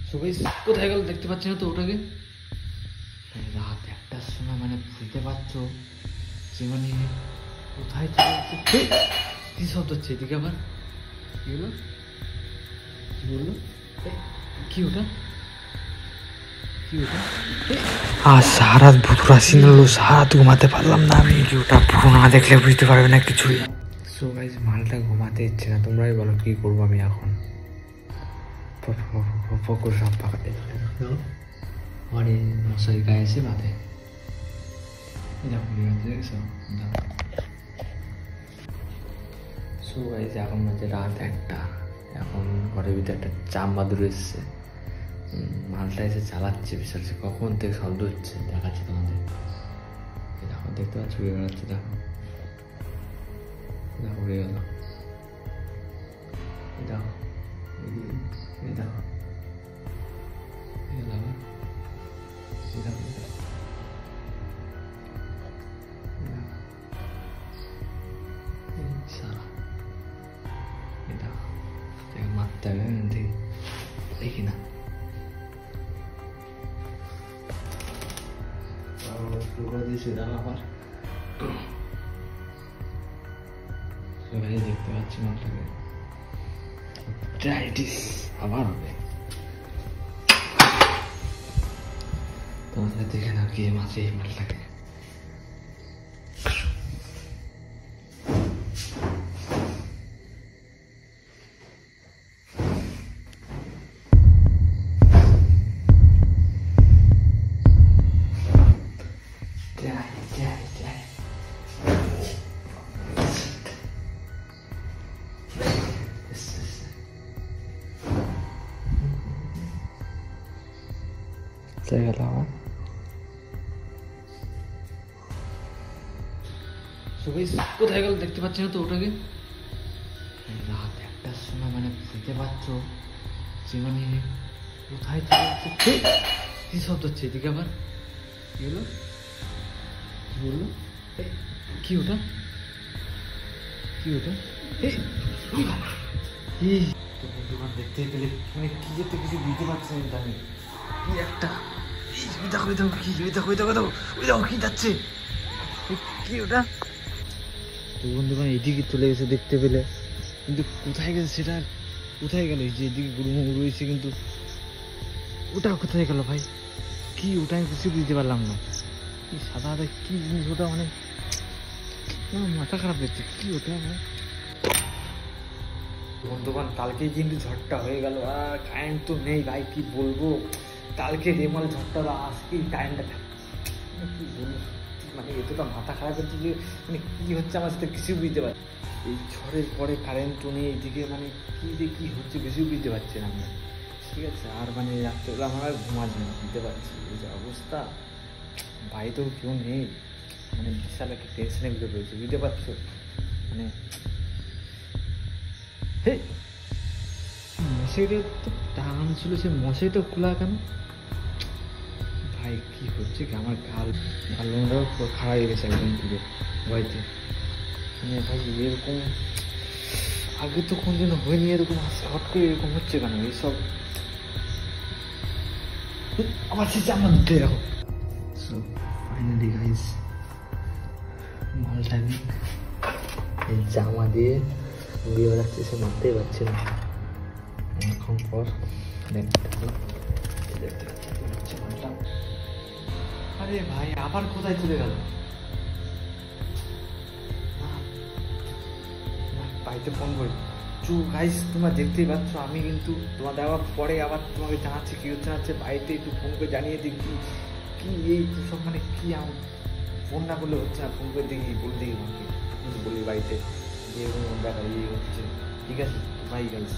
So guys কোথায় গেল দেখতে পাচ্ছি না তো ওটাকে। রাত 1টার সময় মানে বুঝতে পারছো যে মানে কোথায় চলে যাচ্ছে। কি শব্দ হচ্ছে এদিকে আবার? কি হলো? কি বললো? কি ওটা? কি ওটা? আর সারা ভুতুরা সিন হলো, সারা ঘুমাতে পারলাম না আমি। ভিডিওটা পুরো না দেখলে বুঝতে পারবে না কিছুই। সো গাইস মালটা ঘুমাতে ইচ্ছে না, তোমরাই বলো কি করবো আমি এখন। ফকুর সব পাকাতে আরে মশারি গায়ে এসে বাঁধে। দেখছো? সো গাইস এখন বাজে রাত 1টা। এখন ঘরের ভিতরে একটা চাম বাদুর এসছে, মালটা এসে চালাচ্ছে বিশাল। কখন থেকে শব্দ হচ্ছে দেখাচ্ছে তোমাদের। দেখো দেখতে পাচ্ছ উড়ে বেড়াচ্ছে। দেখো দেখো উড়ে গেল। দেখো দেখো মারতে হবে দেখি না। আবার দেখতে পাচ্ছি মালটাকে। আবার হবে তোমাদের দেখে না গিয়ে মাঝে এই মালটাকে। কোথায় গেল দেখতে পাচ্ছি না তো ওটাকে। রাত 1টার সময় মানে বুঝতে পারছো যে মানে কোথায় চলে যাচ্ছে। কি শব্দ হচ্ছে এদিকে আবার? কি হলো? কি বললো? কি ওটা? কি ওটা? দোকান দেখতে পেলে মানে কি যেতে কিছু বুঝতে পারছি না আমি। কি একটা দেখো দেখো কি দেখো দেখো দেখো ওই দেখো কি যাচ্ছে। কি ওটা? তো বন্ধু এদিকে চলে গেছে দেখতে পেলে, কিন্তু কোথায় গেছে সেটা কোথায় গেল? এই যে এদিকে গুরুমুরু রয়েছে, কিন্তু ওটা কোথায় গেল ভাই? কি ওটা আমি কিছু বুঝতে পারলাম না। কি সাদা সাদা কি জিনিস ওটা? মানে মাথা খারাপ হচ্ছে। কি ওটা ভাই? বন্ধুবান কালকেই কিন্তু ঝড়টা হয়ে গেল, আর কারেন্ট তো নেই ভাই। কি বলবো, কালকে রেমাল ঝড়টা আজকেই কারেন্টটা কি বলবো। মানে এতটা মাথা খারাপ হচ্ছে যে মানে কি হচ্ছে আমার সাথে কিছু বুঝতে পারছি। এই ঝড়ের পরে কারেন্টও নেই এইদিকে, মানে কি যে কি হচ্ছে কিছু বুঝতে পারছি না আমরা। ঠিক আছে, আর মানে রাত্রেবেলা আমার আর ঘুমাচ্ছি না, বুঝতে পারছি এই যে অবস্থা। বাড়িতেও কেউ নেই, মানে বিশাল একটা টেনশনে ভিতরে রয়েছে, বুঝতে পারছো। মানে হে মশাইটা তো টান ছিল, সে মশাইটা খোলা কেন ভাই? কি হচ্ছে কি আমার গালটাও পুরো খারাপ হয়ে গেছে একদম পুরো ভয়তে। মানে ভাই এরকম আগে তো কোনদিন হয়নি এরকম, হট করে এরকম হচ্ছে কেন এইসব? আমার সে জামা দিতে রাখো। সো ফাইনালি গাইস মালটাকে এই জামা দিয়ে বিয়ে বেড়াচ্ছে, সে মারতেই পারছে না। অনেকক্ষণ পর দেখতে পাচ্ছি মালটা। আরে ভাই আবার কোথায় চলে গেল? বাড়িতে ফোন করি। গাইস তোমরা দেখতেই পাচ্ছ আমি কিন্তু তোমাদের আবার পরে আবার তোমাকে জানাচ্ছি কি হচ্ছে না হচ্ছে। বাড়িতে একটু ফোন করে জানিয়ে দিই কি কি এই সব মানে কি আমার ফোন না করলে হচ্ছে না। ফোন করে দেখি বলে দেখি আমাকে বলি বাড়িতে যে এরকম দেখা এই হচ্ছে। ঠিক আছে বাই গাইস।